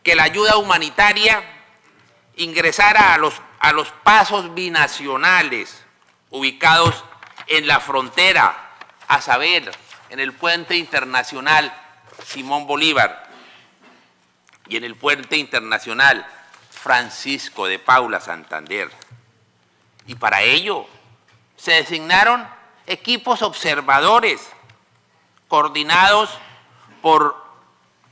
que la ayuda humanitaria ingresara a los pasos binacionales ubicados en la frontera, a saber, en el puente internacional Simón Bolívar y en el puente internacional Francisco de Paula Santander. Y para ello se designaron equipos observadores coordinados por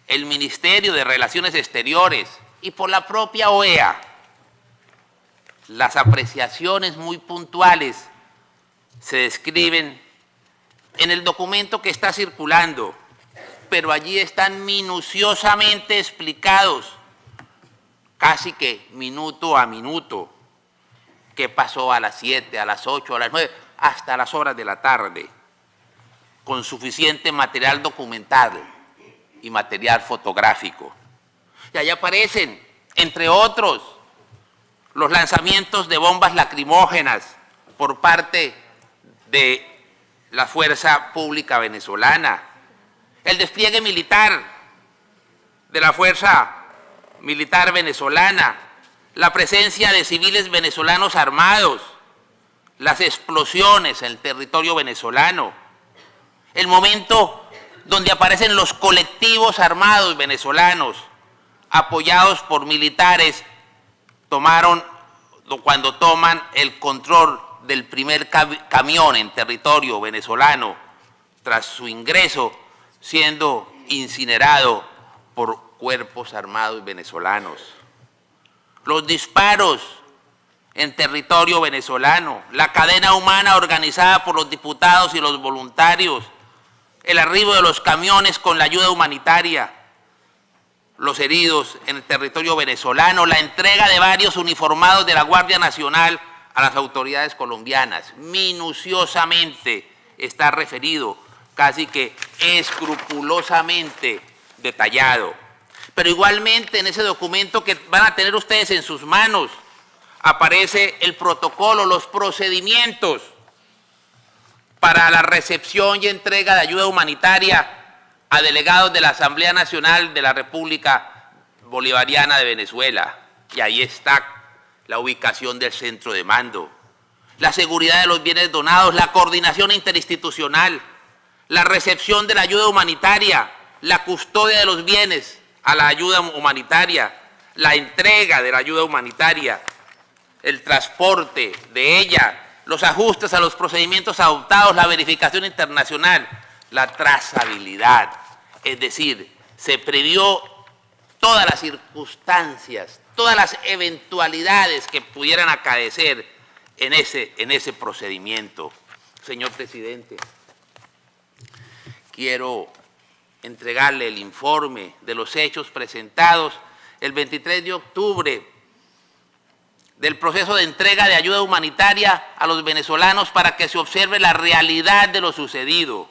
el Ministerio de Relaciones Exteriores y por la propia OEA. Las apreciaciones muy puntuales se describen en el documento que está circulando, pero allí están minuciosamente explicados, casi que minuto a minuto, qué pasó a las 7, a las 8, a las 9, hasta las horas de la tarde, con suficiente material documental y material fotográfico. Y allá aparecen, entre otros, los lanzamientos de bombas lacrimógenas por parte de la Fuerza Pública Venezolana, el despliegue militar de la Fuerza Militar Venezolana, la presencia de civiles venezolanos armados, las explosiones en el territorio venezolano, el momento donde aparecen los colectivos armados venezolanos apoyados por militares cuando toman el control del primer camión en territorio venezolano tras su ingreso siendo incinerado por cuerpos armados venezolanos. Los disparos en territorio venezolano, la cadena humana organizada por los diputados y los voluntarios, el arribo de los camiones con la ayuda humanitaria, los heridos en el territorio venezolano, la entrega de varios uniformados de la Guardia Nacional a las autoridades colombianas. Minuciosamente está referido, casi que escrupulosamente detallado. Pero igualmente en ese documento que van a tener ustedes en sus manos aparece el protocolo, los procedimientos para la recepción y entrega de ayuda humanitaria a delegados de la Asamblea Nacional de la República Bolivariana de Venezuela. Y ahí está la ubicación del centro de mando, la seguridad de los bienes donados, la coordinación interinstitucional, la recepción de la ayuda humanitaria, la custodia de los bienes a la ayuda humanitaria, la entrega de la ayuda humanitaria, el transporte de ella, los ajustes a los procedimientos adoptados, la verificación internacional, la trazabilidad. Es decir, se previó todas las circunstancias, todas las eventualidades que pudieran acaecer en ese procedimiento. Señor presidente, quiero entregarle el informe de los hechos presentados el 23 de octubre del proceso de entrega de ayuda humanitaria a los venezolanos para que se observe la realidad de lo sucedido,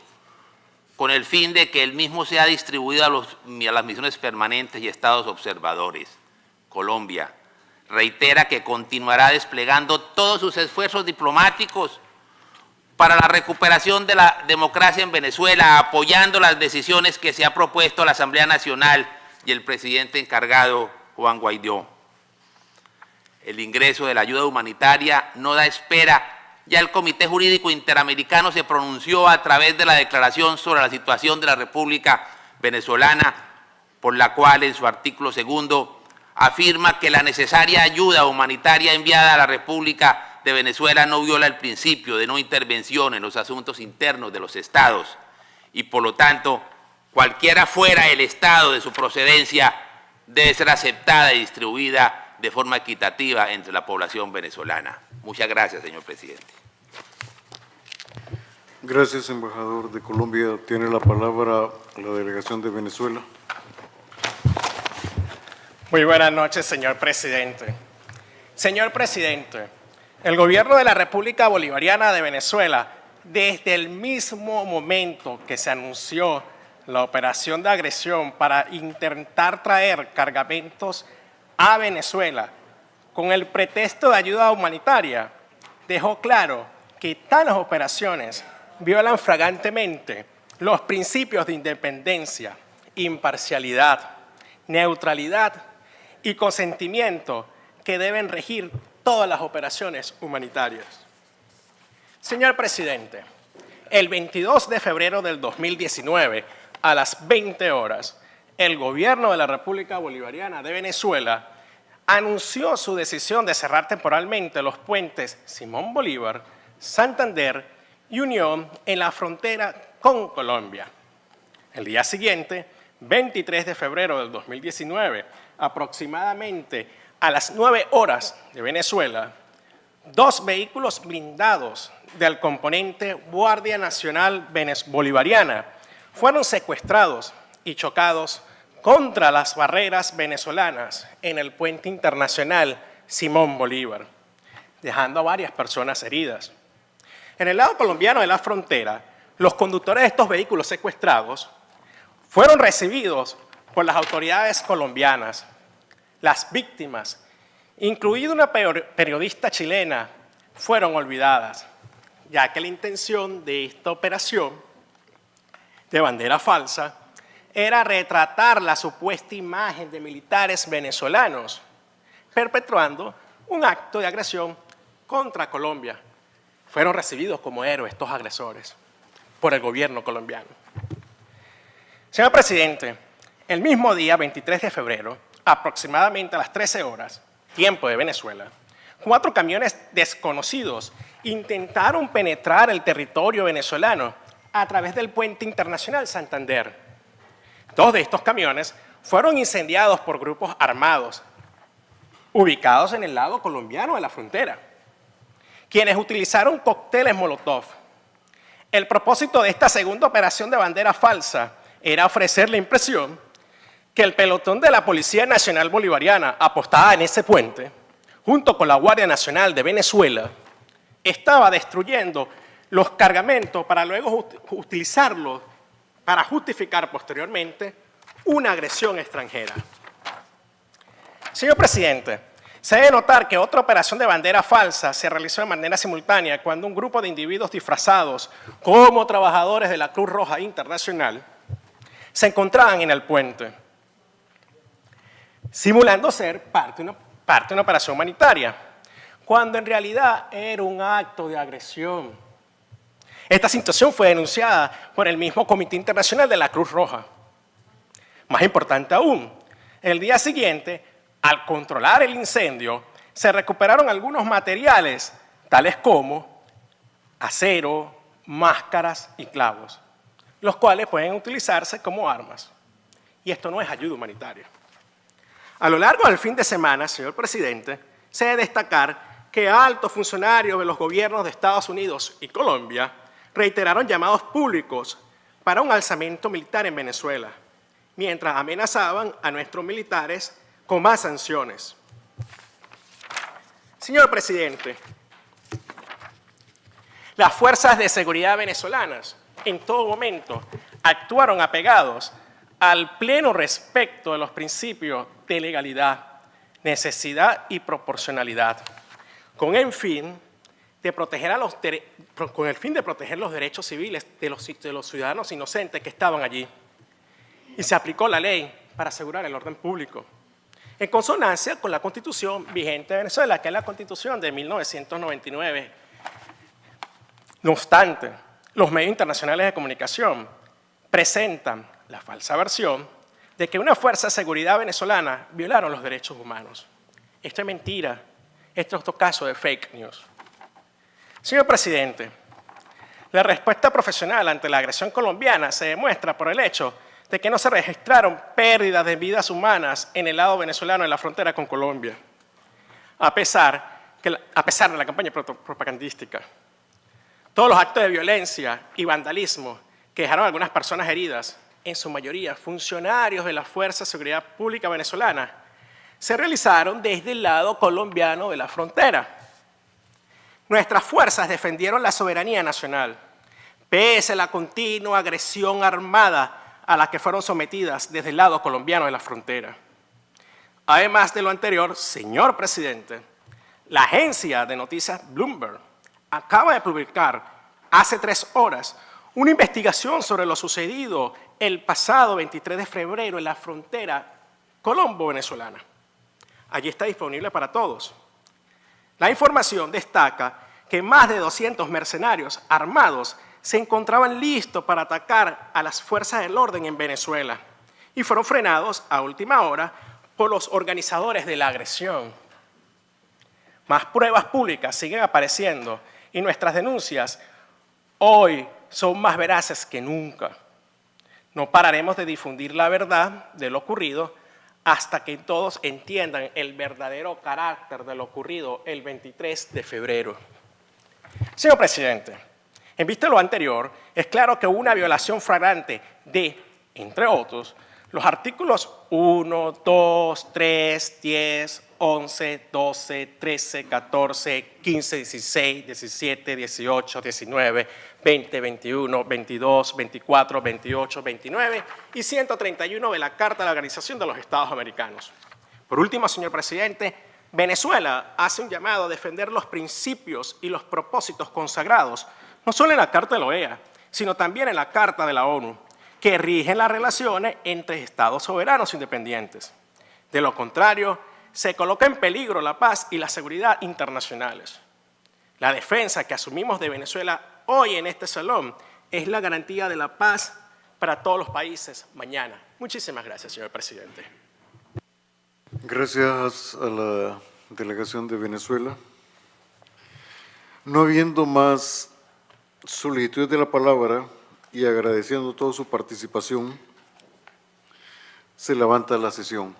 con el fin de que el mismo sea distribuido a las misiones permanentes y estados observadores. Colombia reitera que continuará desplegando todos sus esfuerzos diplomáticos para la recuperación de la democracia en Venezuela, apoyando las decisiones que se ha propuesto la Asamblea Nacional y el presidente encargado, Juan Guaidó. El ingreso de la ayuda humanitaria no da espera. Ya el Comité Jurídico Interamericano se pronunció a través de la Declaración sobre la Situación de la República Venezolana, por la cual en su artículo 2 afirma que la necesaria ayuda humanitaria enviada a la República de Venezuela no viola el principio de no intervención en los asuntos internos de los estados y, por lo tanto, cualquiera fuera el estado de su procedencia debe ser aceptada y distribuida de forma equitativa entre la población venezolana. Muchas gracias, señor presidente. Gracias, embajador de Colombia. Tiene la palabra la delegación de Venezuela. Muy buenas noches, señor presidente. Señor presidente, el gobierno de la República Bolivariana de Venezuela, desde el mismo momento que se anunció la operación de agresión para intentar traer cargamentos a Venezuela con el pretexto de ayuda humanitaria, dejó claro que tales operaciones violan flagrantemente los principios de independencia, imparcialidad, neutralidad y consentimiento que deben regir todas las operaciones humanitarias. Señor presidente, el 22 de febrero del 2019, a las 20 horas, el gobierno de la República Bolivariana de Venezuela anunció su decisión de cerrar temporalmente los puentes Simón Bolívar, Santander y Unión en la frontera con Colombia. El día siguiente, 23 de febrero del 2019, aproximadamente a las 9 horas de Venezuela, 2 vehículos blindados del componente Guardia Nacional Bolivariana fueron secuestrados y chocados contra las barreras venezolanas en el puente internacional Simón Bolívar, dejando a varias personas heridas. En el lado colombiano de la frontera, los conductores de estos vehículos secuestrados fueron recibidos por las autoridades colombianas. Las víctimas, incluida una periodista chilena, fueron olvidadas, ya que la intención de esta operación de bandera falsa era retratar la supuesta imagen de militares venezolanos perpetrando un acto de agresión contra Colombia. Fueron recibidos como héroes estos agresores por el gobierno colombiano. Señor presidente, el mismo día, 23 de febrero, aproximadamente a las 13 horas, tiempo de Venezuela, 4 camiones desconocidos intentaron penetrar el territorio venezolano a través del puente internacional Santander. 2 de estos camiones fueron incendiados por grupos armados, ubicados en el lado colombiano de la frontera, quienes utilizaron cócteles Molotov. El propósito de esta segunda operación de bandera falsa era ofrecer la impresión que el pelotón de la Policía Nacional Bolivariana apostada en ese puente, junto con la Guardia Nacional de Venezuela, estaba destruyendo los cargamentos para luego utilizarlos para justificar posteriormente una agresión extranjera. Señor presidente, se debe notar que otra operación de bandera falsa se realizó de manera simultánea cuando un grupo de individuos disfrazados como trabajadores de la Cruz Roja Internacional se encontraban en el puente, simulando ser parte de una operación humanitaria, cuando en realidad era un acto de agresión. Esta situación fue denunciada por el mismo Comité Internacional de la Cruz Roja. Más importante aún, el día siguiente, al controlar el incendio, se recuperaron algunos materiales, tales como acero, máscaras y clavos, los cuales pueden utilizarse como armas. Y esto no es ayuda humanitaria. A lo largo del fin de semana, señor presidente, se debe destacar que altos funcionarios de los gobiernos de Estados Unidos y Colombia reiteraron llamados públicos para un alzamiento militar en Venezuela, mientras amenazaban a nuestros militares con más sanciones. Señor presidente, las fuerzas de seguridad venezolanas en todo momento actuaron apegados al pleno respeto de los principios de legalidad, necesidad y proporcionalidad, con el fin de proteger los derechos civiles de los ciudadanos inocentes que estaban allí. Y se aplicó la ley para asegurar el orden público, en consonancia con la Constitución vigente de Venezuela, que es la Constitución de 1999. No obstante, los medios internacionales de comunicación presentan la falsa versión de que una fuerza de seguridad venezolana violaron los derechos humanos. Esto es mentira. Esto es otro caso de fake news. Señor presidente, la respuesta profesional ante la agresión colombiana se demuestra por el hecho de que no se registraron pérdidas de vidas humanas en el lado venezolano de la frontera con Colombia, a pesar de la campaña propagandística. Todos los actos de violencia y vandalismo que dejaron a algunas personas heridas, en su mayoría funcionarios de la Fuerza de Seguridad Pública venezolana, se realizaron desde el lado colombiano de la frontera. Nuestras fuerzas defendieron la soberanía nacional, pese a la continua agresión armada a la que fueron sometidas desde el lado colombiano de la frontera. Además de lo anterior, señor presidente, la agencia de noticias Bloomberg acaba de publicar hace 3 horas una investigación sobre lo sucedido el pasado 23 de febrero en la frontera colombo-venezolana. Allí está disponible para todos. La información destaca que más de 200 mercenarios armados se encontraban listos para atacar a las fuerzas del orden en Venezuela y fueron frenados a última hora por los organizadores de la agresión. Más pruebas públicas siguen apareciendo y nuestras denuncias hoy son más veraces que nunca. No pararemos de difundir la verdad de lo ocurrido hasta que todos entiendan el verdadero carácter de lo ocurrido el 23 de febrero. Señor presidente, en vista de lo anterior, es claro que hubo una violación flagrante de, entre otros, los artículos 1, 2, 3, 10, 11, 12, 13, 14, 15, 16, 17, 18, 19, 20, 21, 22, 24, 28, 29 y 131 de la Carta de la Organización de los Estados Americanos. Por último, señor presidente, Venezuela hace un llamado a defender los principios y los propósitos consagrados, no solo en la Carta de la OEA, sino también en la Carta de la ONU, que rigen las relaciones entre estados soberanos independientes. De lo contrario, se coloca en peligro la paz y la seguridad internacionales. La defensa que asumimos de Venezuela hoy en este salón es la garantía de la paz para todos los países mañana. Muchísimas gracias, señor presidente. Gracias a la delegación de Venezuela. No habiendo más solicitudes de la palabra y agradeciendo toda su participación, se levanta la sesión.